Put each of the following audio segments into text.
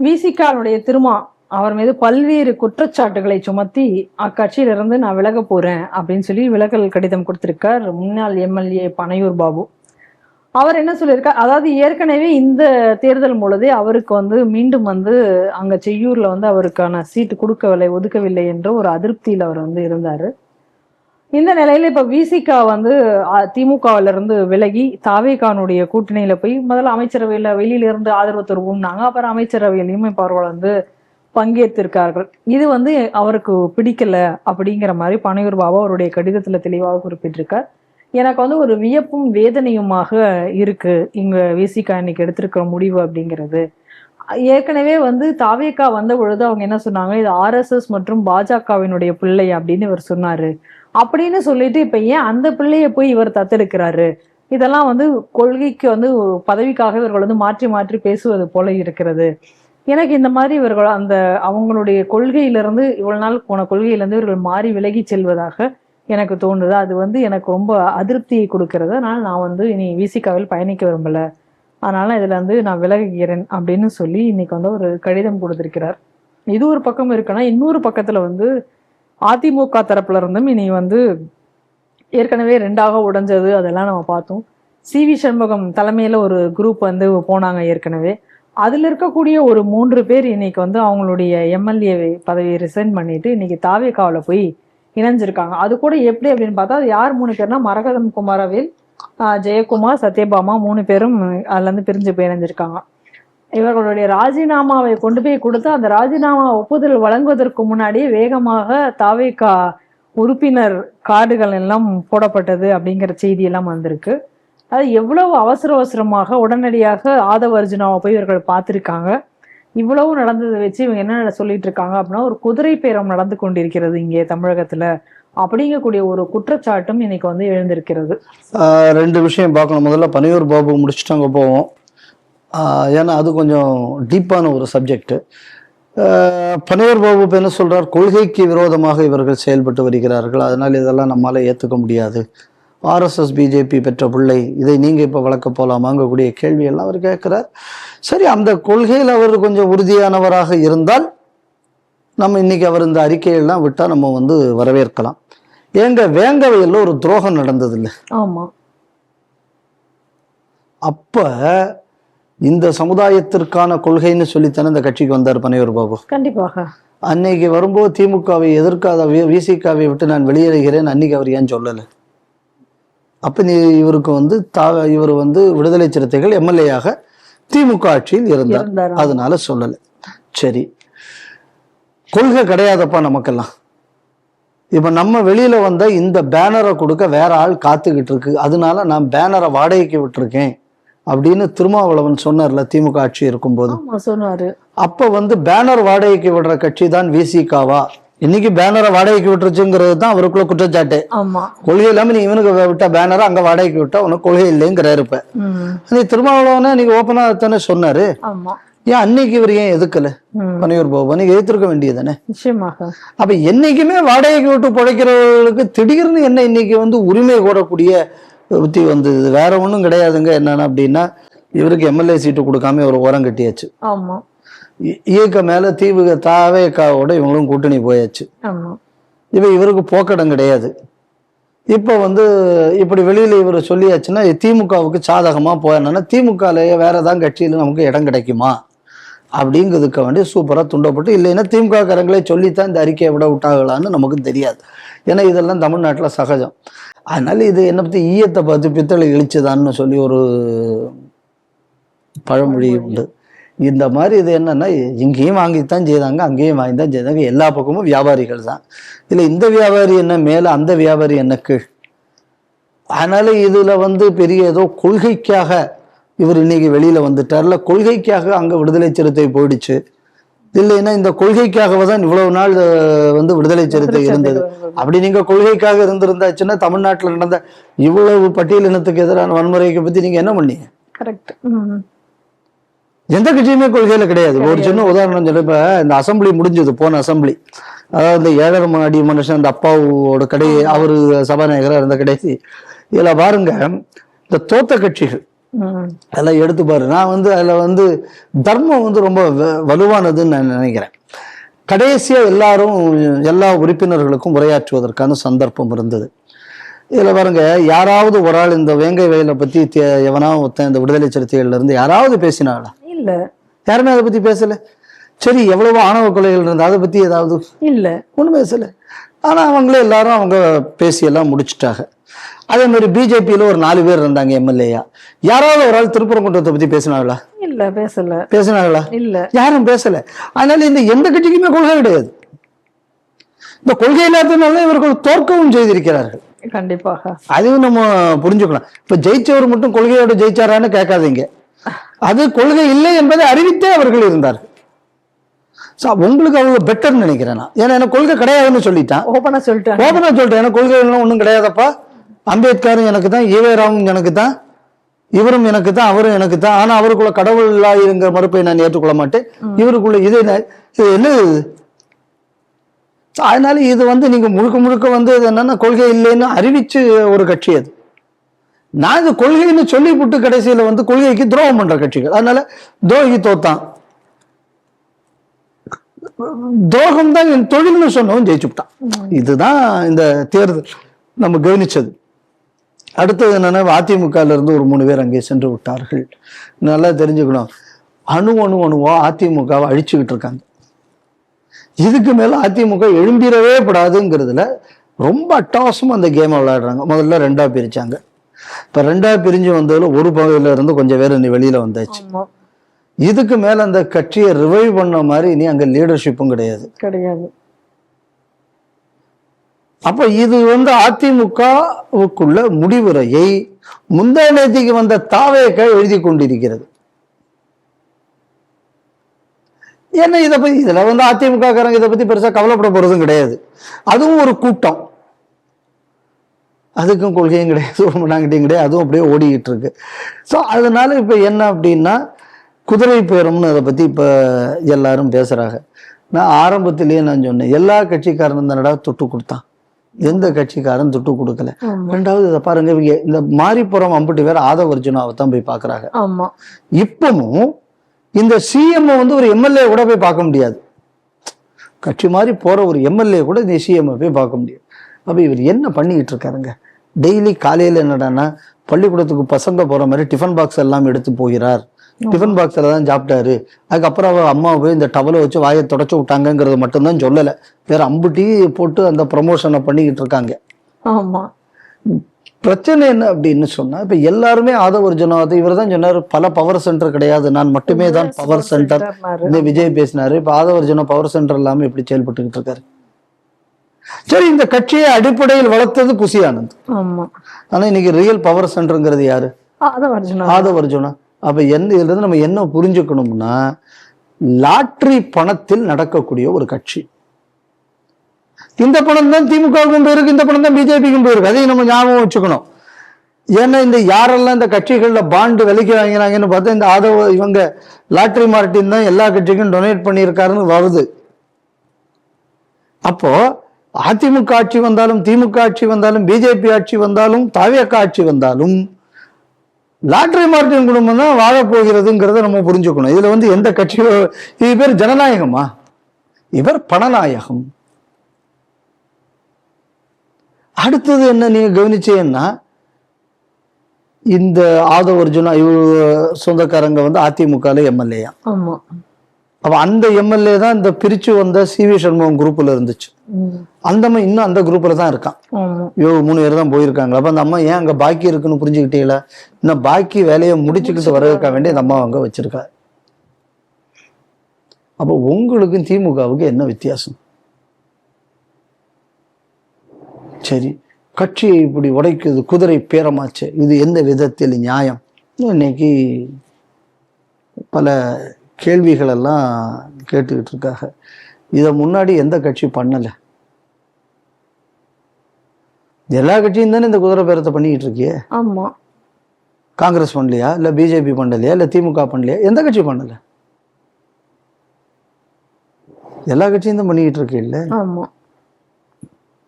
விசிகாவுடைய அவர் மீது பல்வேறு குற்றச்சாட்டுகளை சுமத்தி அக்கட்சியிலிருந்து நான் விலக போறேன் அப்படின்னு சொல்லி விலகல் கடிதம் கொடுத்திருக்கார் முன்னாள் எம்எல்ஏ பனையூர் பாபு. அவர் என்ன சொல்லியிருக்கார், அதாவது ஏற்கனவே இந்த தேர்தல் பொழுதே அவருக்கு மீண்டும் அங்க செய்யூர்ல அவருக்கான சீட்டு கொடுக்கவில்லை, ஒதுக்கவில்லை என்ற ஒரு அதிருப்தியில் அவர் இருந்தாரு. இந்த நிலையில இப்ப விசிகா திமுகவில இருந்து விலகி தாவேகானுடைய கூட்டணியில போய் முதல்ல அமைச்சரவையில வெளியில இருந்து ஆதரவு தருவோம்னாங்க. அப்புறம் அமைச்சரவையிலையும் இப்ப அவர்கள் பங்கேற்றிருக்கார்கள். இது அவருக்கு பிடிக்கல அப்படிங்கிற மாதிரி பனையூர் பாபு அவருடைய கடிதத்துல தெளிவாக குறிப்பிட்டிருக்கார். எனக்கு ஒரு வியப்பும் வேதனையுமாக இருக்கு இங்க விசிகா இன்னைக்கு எடுத்திருக்கிற முடிவு அப்படிங்கிறது. ஏற்கனவே தாவேகா வந்த பொழுது அவங்க என்ன சொன்னாங்க, இது RSS மற்றும் பாஜகவினுடைய பிள்ளை அப்படின்னு இவர் சொன்னாரு. அப்படின்னு சொல்லிட்டு இப்ப ஏன் அந்த பிள்ளைய போய் இவர் தத்தெடுக்கிறாரு? இதெல்லாம் கொள்கைக்கு பதவிக்காக இவர்கள் மாற்றி மாற்றி பேசுவது போல இருக்கிறது. எனக்கு இந்த மாதிரி இவர்கள் அவங்களுடைய கொள்கையிலிருந்து இவ்வளவு நாள் போன கொள்கையிலிருந்து இவர்கள் மாறி விலகி செல்வதாக எனக்கு தோணுது. அது எனக்கு ரொம்ப அதிருப்தியை கொடுக்கிறது. அதனால நான் இனி விசிகாவில் பயணிக்க விரும்பல, அதனால இதுல நான் விலகுகிறேன் அப்படின்னு சொல்லி இன்னைக்கு ஒரு கடிதம் கொடுத்திருக்கிறார். இது ஒரு பக்கம் இருக்குன்னா, இன்னொரு பக்கத்துல அதிமுக தரப்புல இருந்தும் இனி ஏற்கனவே 2ஆக உடைஞ்சது அதெல்லாம் நம்ம பார்த்தோம். CV சண்முகம் தலைமையில ஒரு குரூப் போனாங்க ஏற்கனவே. அதுல இருக்கக்கூடிய ஒரு 3 பேர் இன்னைக்கு அவங்களுடைய MLA பதவியை ரிசைன் பண்ணிட்டு இன்னைக்கு தாவேகாவுல போய் இணைஞ்சிருக்காங்க. அது கூட எப்படி அப்படின்னு பார்த்தா அது யார் 3 பேர்னா, மரகதம் குமாரவேல், ஜெயக்குமார், சத்யபாமா 3 பேரும் அதுல பிரிஞ்சு போய் இணைஞ்சிருக்காங்க. இவர்களுடைய ராஜினாமாவை கொண்டு போய் கொடுத்து அந்த ராஜினாமா ஒப்புதல் வழங்குவதற்கு முன்னாடியே வேகமாக தாவேகா உறுப்பினர் கார்டுகள் எல்லாம் போடப்பட்டது அப்படிங்கிற செய்தி எல்லாம் வந்திருக்கு. அது எவ்வளவு அவசரமாக உடனடியாக ஆதவ அர்ஜுனாவை போய் இவர்கள் பார்த்திருக்காங்க. இவ்வளவு நடந்ததை வச்சு இவங்க என்ன சொல்லிட்டு இருக்காங்க அப்படின்னா, ஒரு குதிரை பேரம் நடந்து கொண்டிருக்கிறது இங்கே தமிழகத்துல அப்படிங்கக்கூடிய ஒரு குற்றச்சாட்டும் இன்னைக்கு எழுந்திருக்கிறது. 2 விஷயம் பார்க்கணும். முதல்ல பனையூர் பாபு முடிச்சுட்டு அங்கே போவோம். ஏன்னா அது கொஞ்சம் டீப்பான ஒரு சப்ஜெக்ட். பனையூர் பாபு இப்போ என்ன சொல்றார், கொள்கைக்கு விரோதமாக இவர்கள் செயல்பட்டு வருகிறார்கள், அதனால் இதெல்லாம் நம்மளால ஏற்றுக்க முடியாது, RSS BJP பெற்ற பிள்ளை, இதை நீங்கள் இப்போ வளர்க்க போகலாமாங்கக்கூடிய கேள்வியெல்லாம் அவர் கேட்குறார். சரி, அந்த கொள்கையில் அவர் கொஞ்சம் உறுதியானவராக இருந்தால் நம்ம இன்னைக்கு அவர் இந்த அறிக்கையெல்லாம் விட்டால் நம்ம வரவேற்கலாம். ஏங்க வேங்கவையில் ஒரு துரோகம் நடந்தது இல்லை? ஆமா. அப்ப இந்த சமுதாயத்திற்கான கொள்கைன்னு சொல்லித்தானே இந்த கட்சிக்கு வந்தார் பனையூர் பாபு. கண்டிப்பாக. அன்னைக்கு வரும்போது திமுகவை எதிர்க்காத விசிகாவை விட்டு நான் வெளியேறுகிறேன் அன்னைக்கு அவர் ஏன் சொல்லலை? அப்ப இவருக்கு இவர் விடுதலை சிறுத்தைகள் MLA-யாக திமுக ஆட்சியில் இருந்தார், அதனால சொல்லலை. சரி, கொள்கை கிடையாதப்பா நமக்கெல்லாம். இப்ப நம்ம வெளியில வந்த இந்த பேனரை கொடுக்க வேற ஆள் காத்துக்கிட்டு இருக்கு, அதனால நான் பேனரை வாடகைக்கு விட்டுருக்கேன் அப்படின்னு திருமாவளவன் சொன்னார்ல திமுக ஆட்சி இருக்கும்போது. சொன்னாரு. அப்ப பேனர் வாடகைக்கு விடுற கட்சி தான் விசிகாவா? இன்னைக்கு பேனரை வாடகைக்கு விட்டுருச்சுங்கிறது தான் அவருக்குள்ள குற்றச்சாட்டு. கொள்கை இல்லாம நீ இவனுக்கு விட்டா பேனரை அங்க வாடகைக்கு விட்டா உனக்கு கொள்கை இல்லைங்கிறாரு. இப்ப நீ திருமாவளவன நீங்க ஓப்பனா தானே சொன்னாரு. ஏன் அன்னைக்கு இவர் ஏன் எதுக்கல பனையூர் பாபு? நீங்க எதிர்க்க வேண்டியதானே? அப்ப என்னைக்குமே வாடகைக்கு விட்டு பிழைக்கிறவர்களுக்கு திடீர்னு என்ன இன்னைக்கு உரிமை கோரக்கூடிய புத்தி வந்தது? வேற ஒண்ணும் கிடையாதுங்க. என்னன்னா அப்படின்னா, இவருக்கு MLA சீட்டு கொடுக்காம ஒரு ஓரம் கட்டியாச்சு. இயக்க மேல தாவேகாவோட இவங்களும் கூட்டணி போயாச்சு. இப்ப இவருக்கு போக்கடம் கிடையாது. இப்ப இப்படி வெளியில இவர் சொல்லியாச்சுன்னா திமுகவுக்கு சாதகமா போயினா திமுகலயே வேற ஏதாவது கட்சியில நமக்கு இடம் கிடைக்குமா அப்படிங்கிறதுக்க வேண்டி சூப்பரா துண்டப்பட்டு, இல்லைன்னா திமுக காரங்களே சொல்லித்தான் இந்த அறிக்கையை விட விட்டாங்களான்னு நமக்கு தெரியாது. ஏன்னா இதெல்லாம் தமிழ்நாட்டுல சகஜம். அதனால இது என்னை பத்தி ஈயத்தை பார்த்து பித்தளை இழிச்சுதான்னு சொல்லி ஒரு பழமொழி உண்டு. இந்த மாதிரி இது என்னன்னா, இங்கேயும் வாங்கித்தான் செய்தாங்க, அங்கேயும் வாங்கித்தான் செய்தாங்க, எல்லா பக்கமும் வியாபாரிகள் தான். இல்லை இந்த வியாபாரி என்ன மேல, அந்த வியாபாரி என்ன கீழ். அதனால இதுல பெரிய ஏதோ கொள்கைக்காக இவர் இன்னைக்கு வெளியில வந்துட்டார்ல, கொள்கைக்காக அங்க விடுதலை சிறுத்தை போயிடுச்சு. இல்லைன்னா இந்த கொள்கைக்காக தான் இவ்வளவு நாள் விடுதலை சிறுத்தை இருந்தது. அப்படி நீங்க கொள்கைக்காக இருந்திருந்தாச்சுன்னா தமிழ்நாட்டில் நடந்த இவ்வளவு பட்டியல் இனத்துக்கு எதிரான வன்முறையை பத்தி நீங்க என்ன பண்ணீங்க? எந்த கட்சியுமே கொள்கையில கிடையாது. ஒரு சின்ன உதாரணம் சொல்ல, இப்ப இந்த அசம்பிளி முடிஞ்சது, போன அசம்பிளி, அதாவது இந்த 7 அடி மனுஷன் அந்த அப்பாவோட கடை, அவரு சபாநாயகராக இருந்த கடைசி. இதுல பாருங்க, இந்த தோத்த கட்சிகள் அதெல்லாம் எடுத்து பாரு. நான் வந்து அதுல வந்து தர்மம் வந்து ரொம்ப வலுவானதுன்னு நான் நினைக்கிறேன். கடைசியா எல்லா உறுப்பினர்களுக்கும் உரையாற்றுவதற்கான சந்தர்ப்பம் இருந்தது. இதுல பாருங்க, யாராவது ஒரு ஆள் இந்த வேங்கை வயலை பத்தி எவனாவது ஒருத்தன் இந்த விடுதலை சிறுத்தைகள்ல இருந்து யாராவது பேசினாங்களா? இல்ல, யாருமே அதை பத்தி பேசல. சரி, எவ்வளவோ ஆணவ கொலைகள் இருந்தது, அதை பத்தி ஏதாவது இல்ல, ஒண்ணும் பேசல. ஆனா அவங்களே எல்லாரும் அவங்க பேசி எல்லாம் முடிச்சுட்டாங்க. அதே மாதிரி பிஜேபியில ஒரு 4 பேர் இருந்தாங்க எம்எல்ஏயா. யாராவது ஒரு ஆள் திருப்பரங்குன்றத்தை பத்தி பேசினாங்களா? இல்ல, பேசல. பேசினாங்களா? இல்ல, யாரும் பேசல. அதனால இந்த எந்த கட்சிக்குமே கொள்கை கிடையாது. இந்த கொள்கை இல்லாததுனால இவர்கள் தோற்கவும் செய்திருக்கிறார்கள். கண்டிப்பாக அதுவும் நம்ம புரிஞ்சுக்கலாம். இப்ப ஜெயிச்சவர் மட்டும் கொள்கையோட ஜெயிச்சாரான்னு கேட்காதீங்க. அது கொள்கை இல்லை என்பதை அறிவித்தே அவர்கள் இருந்தார்கள். உங்களுக்கு அவங்க பெட்டர்னு நினைக்கிறேன் நான். ஏன்னா எனக்கு கொள்கை கிடையாதுன்னு சொல்லிட்டான். ஓபனா சொல்லிட்டேன். எனக்கு கொள்கை ஒன்றும் கிடையாதப்பா. அம்பேத்கரும் எனக்கு தான், ஈவேராவும் எனக்கு தான், இவரும் எனக்கு தான், அவரும் எனக்கு தான். ஆனா அவருக்குள்ள கடவுள் இல்லாயிருங்கிற மறுப்பை நான் ஏற்றுக்கொள்ள மாட்டேன். இவருக்குள்ள இது என்ன? அதனால இது வந்து நீங்க முழுக்க வந்து என்னன்னா கொள்கை இல்லைன்னு அறிவிச்சு ஒரு கட்சி அது. நான் இது கொள்கைன்னு சொல்லி விட்டு கடைசியில வந்து கொள்கைக்கு துரோகம் பண்ற கட்சிகள். அதனால துரோகி தோத்தான், துரோகம் தான் என் தொழில்னு சொன்னவன் ஜெயிச்சுட்டான். இதுதான் இந்த தேர்தல் நம்ம கவனிச்சது. அடுத்தது என்னன்னா, அதிமுக இருந்து ஒரு 3 பேர் அங்கே சென்று விட்டார்கள். நல்லா தெரிஞ்சுக்கணும், அணுவா அதிமுகவை அழிச்சுக்கிட்டு இருக்காங்க. இதுக்கு மேல அதிமுக எழும்பிடவே படாதுங்கிறதுல ரொம்ப அட்டகாசமா அந்த கேமை விளையாடுறாங்க. முதல்ல 2ஆ பிரிச்சாங்க. இப்ப 2ஆ பிரிஞ்சு வந்ததுல ஒரு பகுதியில இருந்து கொஞ்சம் பேர் வெளியில வந்தாச்சு. இதுக்கு மேல அந்த கட்சியை ரிவைவ் பண்ண மாதிரி இனி அங்க லீடர்ஷிப்பும் கிடையாது. அப்ப இது வந்து அதிமுகவுக்குள்ள முடிவுரையை முந்தைய நேத்திக்கு வந்த தாவேக எழுதி கொண்டிருக்கிறது. ஏன்னா இதுல வந்து அதிமுக காரங்க இதை பத்தி பெருசா கவலைப்பட போறதும் கிடையாது. அதுவும் ஒரு கூட்டம், அதுக்கும் கொள்கையும் கிடையாது, நாங்கிட்டையும் கிடையாது, அதுவும் அப்படியே ஓடிக்கிட்டு இருக்கு. ஸோ அதனால இப்ப என்ன அப்படின்னா, குதிரை பேரம்னு அதை பத்தி இப்ப எல்லாரும் பேசுறாங்க. நான் ஆரம்பத்திலேயே நான் சொன்னேன், எல்லா கட்சிக்காரனும் தானடா தொட்டு கொடுத்தான், எந்த கட்சிக்காரன் தொட்டு கொடுக்கல. 2வது இதை பாருங்க, இவங்க இந்த மாரிப்புறம் அம்புட்டு பேர் ஆதவர்ஜுனாவை தான் போய் பாக்குறாங்க. இப்பவும் இந்த சிஎம் வந்து ஒரு எம்எல்ஏ கூட போய் பார்க்க முடியாது. கட்சி மாதிரி போற ஒரு எம்எல்ஏ கூட இந்த சிஎம் போய் பார்க்க முடியாது. அப்ப இவர் என்ன பண்ணிக்கிட்டு இருக்காருங்க? டெய்லி காலையில என்னடான்னா, பள்ளிக்கூடத்துக்கு பசங்க போற மாதிரி டிஃபன் பாக்ஸ் எல்லாம் எடுத்து போகிறார். டிஃபன் பாக்ஸ்ல தான் சாப்பிட்டாரு. அதுக்கப்புறம் அவ அம்மா போய் இந்த டவலை வச்சு வாயை தொடச்சு விட்டாங்கிறது மட்டும்தான் சொல்லலை. வேற அம்புட்டி போட்டு அந்த ப்ரமோஷனை பண்ணிக்கிட்டு இருக்காங்க. ஆமா, பிரச்சனை என்ன அப்படின்னு சொன்னா, இப்ப எல்லாருமே ஆதவர்ஜுனா, இவர் தான் சொன்னாரு, பல பவர் சென்டர் கிடையாது, நான் மட்டுமே தான் பவர் சென்டர். இந்த விஜய் பேசினாரு. இப்ப ஆதவர்ஜுனா பவர் சென்டர் இல்லாம எப்படி செயல்பட்டுக்கிட்டு இருக்காரு? சரி, இந்த கட்சியை அடிப்படையில் வளர்த்தது புசி ஆனந்த். ஆனா இன்னைக்கு ரியல் பவர் சென்டர்ங்கிறது யாரு? ஆதவர்ஜுனா. அப்ப இதுல இருந்து நம்ம என்ன புரிஞ்சுக்கணும்னா, லாட்டரி பணத்தில் நடக்கக்கூடிய ஒரு கட்சி. இந்த பணம் தான் திமுகவுக்கும் போயிருக்கு, இந்த பணம் தான் பிஜேபிக்கும் போயிருக்கு. அதையும் நம்ம ஞாபகம் வச்சுக்கணும். ஏன்னா இந்த யாரெல்லாம் இந்த கட்சிகள்ல பாண்டு விலைக்கு வாங்கினாங்கன்னு பார்த்தா, இந்த இவங்க லாட்டரி மார்ட்டின் தான் எல்லா கட்சிக்கும் டொனேட் பண்ணியிருக்காருன்னு வருது. அப்போ அதிமுக ஆட்சி வந்தாலும், திமுக ஆட்சி வந்தாலும், பிஜேபி ஆட்சி வந்தாலும், தாவேக ஆட்சி வந்தாலும் லாட்டரி மார்ட்டின் குடும்பம் தான் வாழப்போகிறதுங்கிறத நம்ம புரிஞ்சுக்கணும். இதுல வந்து எந்த கட்சியோ, இது பேர் ஜனநாயகமா? இவர் பணநாயகம். அடுத்தது என்ன நீங்க கவனிச்சீங்கன்னா, இந்த ஆதவர்ஜுனா சொந்தக்காரங்க வந்து அதிமுக எம்எல்ஏயா. அப்ப அந்த எம்எல்ஏ தான் இந்த பிரிச்சு வந்த சிவி சண்முகம் குரூப்ல இருந்துச்சு. அந்த அம்மா இன்னும் அந்த குரூப்ல தான் இருக்கான். 3 பேர் தான் போயிருக்காங்க. அப்ப அந்த அம்மா ஏன் அங்க பாக்கி இருக்குன்னு புரிஞ்சுக்கிட்டீங்களா? இன்னும் பாக்கி வேலையை முடிச்சுக்கிட்டு வரதுக்காக வேண்டிய அந்த அம்மா அங்க வச்சிருக்கா. அப்ப உங்களுக்கும் திமுகவுக்கு என்ன வித்தியாசம்? சரி, கட்சியை இப்படி உடைக்குது, குதிரை பேரமாச்சு, இது எந்த விதத்தில் நியாயம்? இன்னைக்கு பல கேள்விகள் எல்லாம் கேட்டுக்கிட்டு இருக்காங்க. இதை முன்னாடி எந்த கட்சி பண்ணல? எல்லா கட்சியும் தானே இந்த குதிரை பேரத்தை பண்ணிக்கிட்டு இருக்கியே. ஆமா, காங்கிரஸ் பண்ணலையா, இல்ல பிஜேபி பண்ணலையா, இல்ல திமுக பண்ணலையா? எந்த கட்சி பண்ணல? எல்லா கட்சியும் தான் பண்ணிக்கிட்டு இருக்கு இல்ல.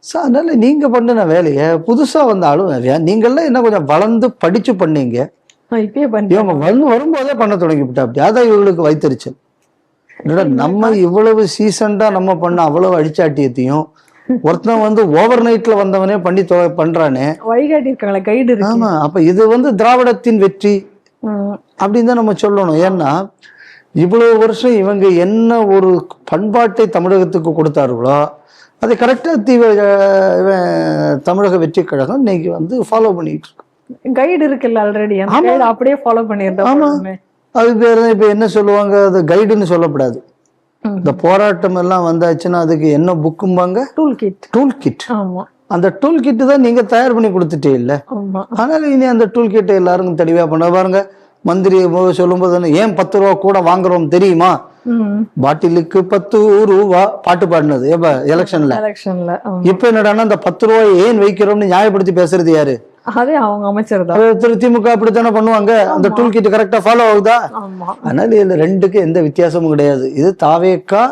அதனால நீங்க பண்ணின வேலையை புதுசா வந்தாலும் வேலையா, நீங்கள்லாம் என்ன கொஞ்சம் வளர்ந்து படிச்சு பண்ணீங்க. இப்பயே இவங்க வரும்போதே பண்ண தொடங்கி விட்டா அப்படி அதான் இவங்களுக்கு வைத்தறிச்சல். என்னடா நம்ம இவ்வளவு சீசன்டா நம்ம பண்ண அவ்வளவு அடிச்சாட்டியத்தையும் ஒருத்தன் ஓவர் நைட்ல வந்தவனே பண்றானே, வழிகாட்டி இருக்காங்களே, கைடு இருக்கு. ஆமா, அப்ப இது திராவிடத்தின் வெற்றி அப்படின்னு தான் நம்ம சொல்லணும். ஏன்னா இவ்வளவு வருஷம் இவங்க என்ன ஒரு பண்பாட்டை தமிழகத்துக்கு கொடுத்தார்களோ அதை கரெக்டா தமிழக வெற்றி கழகம் இன்னைக்கு ஃபாலோ பண்ணிட்டு இருக்கு. கைடு இருக்குல்ல ஆல்ரெடி, அந்த கைடு அப்படியே ஃபாலோ பண்ணிருந்தோம். ஆமா, அது பேர் இப்ப என்ன சொல்லுவாங்க, அது கைடுன்னு சொல்லப்படாது. இந்த போராட்டம் எல்லாம் வந்தாச்சுன்னா அதுக்கு என்ன புக்கும்பாங்க, டூல் கிட். அந்த டூல் கிட் தான் நீங்க தயார் பண்ணி கொடுத்துட்டே இல்ல. அதனால இனி அந்த டூல் கிட்டை எல்லாருக்கும் தெளிவா பண்ண பாருங்க. மந்திரி சொல்லும் போது ஏன் 10 ரூபா கூட வாங்குறோம் தெரியுமா, பாட்டிலுக்கு 10 ரூபா பாட்டு பாடினது எப்ப எலெக்ஷன்ல. இப்ப என்னடான்னா அந்த 10 ரூபாய் ஏன் வைக்கிறோம்னு நியாயப்படுத்தி பேசுறது யாரு, அதே அவங்க அமைச்சர் தான். திமுக அப்படித்தானே பண்ணுவாங்க. அந்த டூல் கிட் கரெக்டா ஃபாலோ ஆகுதா? அதனால இதுல ரெண்டுக்கு எந்த வித்தியாசமும் கிடையாது. இது தாவேகா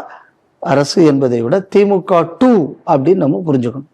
அரசு என்பதை விட திமுக 2 அப்படின்னு நம்ம புரிஞ்சுக்கணும்.